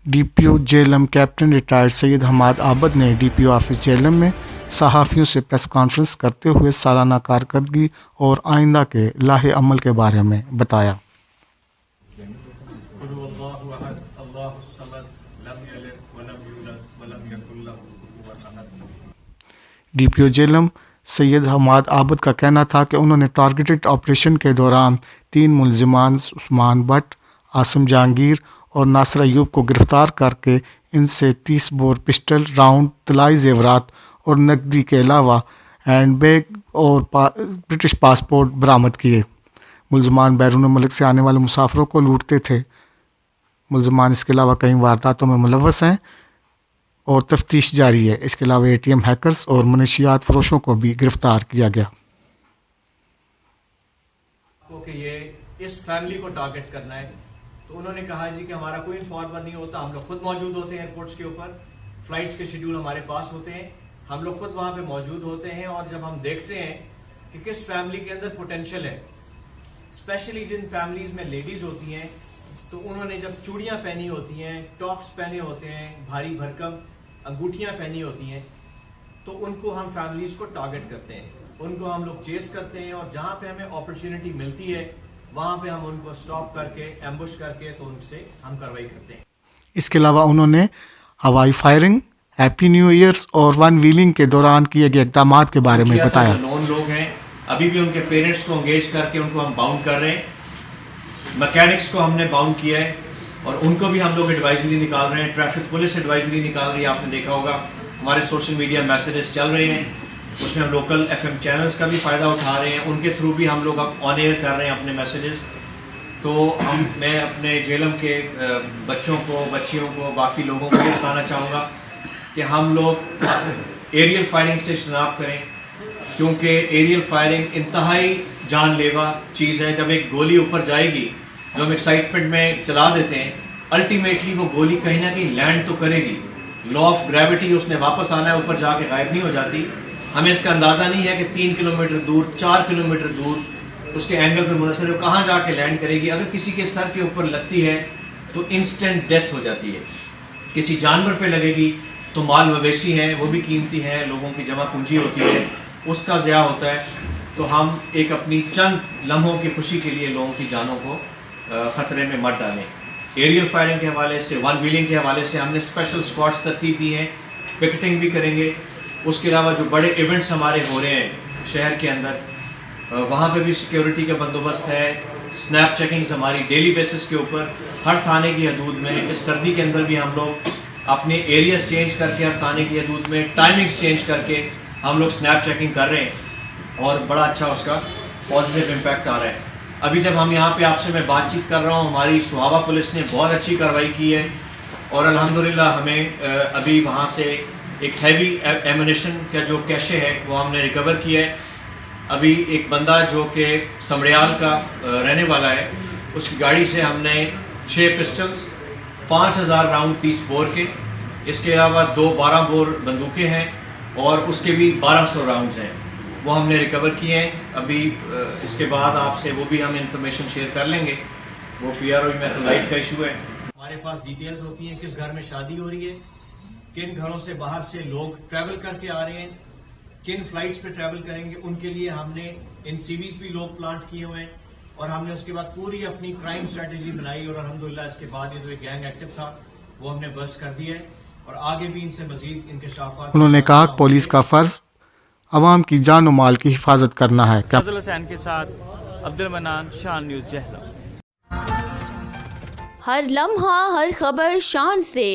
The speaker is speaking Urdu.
DPO جہلم کیپٹن ریٹائرڈ سید حماد عابد نے DPO آفس جہلم میں صحافیوں سے پریس کانفرنس کرتے ہوئے سالانہ کارکردگی اور آئندہ کے لائحہ عمل کے بارے میں بتایا۔ DPO جہلم سید حماد عابد کا کہنا تھا کہ انہوں نے ٹارگیٹڈ آپریشن کے دوران 3 ملزمان عثمان بٹ، عاصم جہانگیر اور ناصر ایوب کو گرفتار کر کے ان سے 30 بور پسٹل راؤنڈ، طلائی زیورات اور نقدی کے علاوہ ہینڈ بیگ اور برٹش پاسپورٹ برآمد کیے۔ ملزمان بیرون ملک سے آنے والے مسافروں کو لوٹتے تھے۔ ملزمان اس کے علاوہ کئی وارداتوں میں ملوث ہیں اور تفتیش جاری ہے۔ اس کے علاوہ ATM ہیکرز اور منشیات فروشوں کو بھی گرفتار کیا گیا۔ کہ یہ اس فیملی کو ٹارگٹ کرنا ہے، تو انہوں نے کہا جی کہ ہمارا کوئی انفارمر نہیں ہوتا، ہم لوگ خود موجود ہوتے ہیں ایئرپورٹس کے اوپر، فلائٹس کے شیڈول ہمارے پاس ہوتے ہیں، ہم لوگ خود وہاں پہ موجود ہوتے ہیں، اور جب ہم دیکھتے ہیں کہ کس فیملی کے اندر پوٹینشیل ہے، اسپیشلی جن فیملیز میں لیڈیز ہوتی ہیں، تو انہوں نے جب چوڑیاں پہنی ہوتی ہیں، ٹاپس پہنے ہوتے ہیں، بھاری بھرکم انگوٹھیاں پہنی ہوتی ہیں، تو ان کو ہم فیملیز کو ٹارگٹ کرتے ہیں، ان کو ہم لوگ چیز کرتے ہیں، اور جہاں پہ ہمیں اپرچونٹی ملتی ہے وہاں پہ ہم ان کو سٹاپ کر کے ایمبوش کر کے تو ان سے ہم کارروائی کرتے ہیں۔ اس کے علاوہ انہوں نے ہوائی فائرنگ، ہیپی نیو ایئرز اور ون ویلنگ کے دوران کیے گئے اقدامات کے بارے میں بتایا۔ نون لوگ ہیں، ابھی بھی ان کے پیرنٹس کو انگیج کر کے ان کو ہم باؤنڈ کر رہے ہیں، میکینکس کو ہم نے باؤنڈ کیا ہے اور ان کو بھی ہم لوگ ایڈوائزری نکال رہے ہیں، ٹریفک پولیس ایڈوائزری نکال رہی ہے، آپ نے دیکھا ہوگا ہمارے سوشل میڈیا میسیجز چل رہے ہیں، اس میں ہم لوکل FM چینلز کا بھی فائدہ اٹھا رہے ہیں، ان کے تھرو بھی ہم لوگ اب آن ایئر کر رہے ہیں اپنے میسیجز۔ تو میں اپنے جہلم کے بچوں کو، بچیوں کو، باقی لوگوں کو یہ بتانا چاہوں گا کہ ہم لوگ ایریل فائرنگ سے اجتناب کریں، کیونکہ ایریل فائرنگ انتہائی جان لیوا چیز ہے۔ جب ایک گولی اوپر جائے گی جو ہم ایکسائٹمنٹ میں چلا دیتے ہیں، الٹیمیٹلی وہ گولی کہیں نہ کہیں لینڈ تو کرے گی، لا آف گریوٹی اس نے واپس آنا ہے، اوپر جا کے غائب نہیں ہو جاتی۔ ہمیں اس کا اندازہ نہیں ہے کہ 3 کلومیٹر دور، 4 کلومیٹر دور اس کے اینگل پہ منحصر ہے کہاں جا کے لینڈ کرے گی۔ اگر کسی کے سر کے اوپر لگتی ہے تو انسٹنٹ ڈیتھ ہو جاتی ہے، کسی جانور پہ لگے گی تو مال مویشی ہیں، وہ بھی قیمتی ہیں، لوگوں کی جمع پونجی ہوتی ہے، اس کا ضیاع ہوتا ہے۔ تو ہم ایک اپنی چند لمحوں کی خوشی کے لیے لوگوں کی جانوں کو خطرے میں مت ڈالیں۔ ایریل فائرنگ کے حوالے سے، ون ویلنگ کے حوالے سے ہم نے اسپیشل اسکواڈس ترتیب دی ہیں، پکٹنگ بھی کریں گے۔ اس کے علاوہ جو بڑے ایونٹس ہمارے ہو رہے ہیں شہر کے اندر، وہاں پہ بھی سیکیورٹی کا بندوبست ہے، سنیپ چیکنگز ہماری ڈیلی بیسس کے اوپر ہر تھانے کی حدود میں۔ اس سردی کے اندر بھی ہم لوگ اپنے ایریاز چینج کر کے ہر تھانے کی حدود میں ٹائمنگز چینج کر کے ہم لوگ سنیپ چیکنگ کر رہے ہیں، اور بڑا اچھا اس کا پازیٹیو امپیکٹ آ رہا ہے۔ ابھی جب ہم یہاں پہ آپ سے میں بات چیت کر رہا ہوں، ہماری سوابا پولیس نے بہت اچھی کارروائی کی ہے، اور الحمدللہ ہمیں ابھی وہاں سے ایک ہیوی ایمونیشن کا جو کیشے ہے وہ ہم نے ریکور کیا ہے۔ ابھی ایک بندہ جو کہ سمڑیال کا رہنے والا ہے، اس کی گاڑی سے ہم نے 6 پسٹلز، 5000 راؤنڈ 30 بور کے، اس کے علاوہ 2 12 بور بندوقیں ہیں، اور اس کے بھی 1200 راؤنڈز ہیں، وہ ہم نے ریکور کیے ہیں۔ ابھی اس کے بعد آپ سے وہ بھی ہم انفارمیشن شیئر کر لیں گے، وہ PRO میں تو لائٹ کا ایشو ہے۔ ہمارے پاس ڈیٹیلز ہوتی ہیں کس گھر میں شادی ہو رہی ہے، کن گھروں سے باہر سے لوگ ٹریول کر کے آ رہے ہیں، کن فلائٹس پہ ٹریول کریں گے، ان کے لیے ہم نے ان CVs بھی لوگ پلانٹ کیے ہوئے ہیں، اور ہم نے اس کے بعد پوری اپنی کرائم اسٹریٹجی بنائی، اور الحمدللہ اس کے بعد یہ جو ایک گینگ ایکٹیو تھا وہ ہم نے برسٹ کر دیا ہے، اور آگے بھی ان سے مزید انکشافات۔ انہوں نے کہا کہ پولیس کا فرض عوام کی جان و مال کی حفاظت کرنا ہے۔ فضل حسین کے ساتھ عبد المنان، شان نیوز جہلم۔ ہر لمحہ، ہر خبر شان سے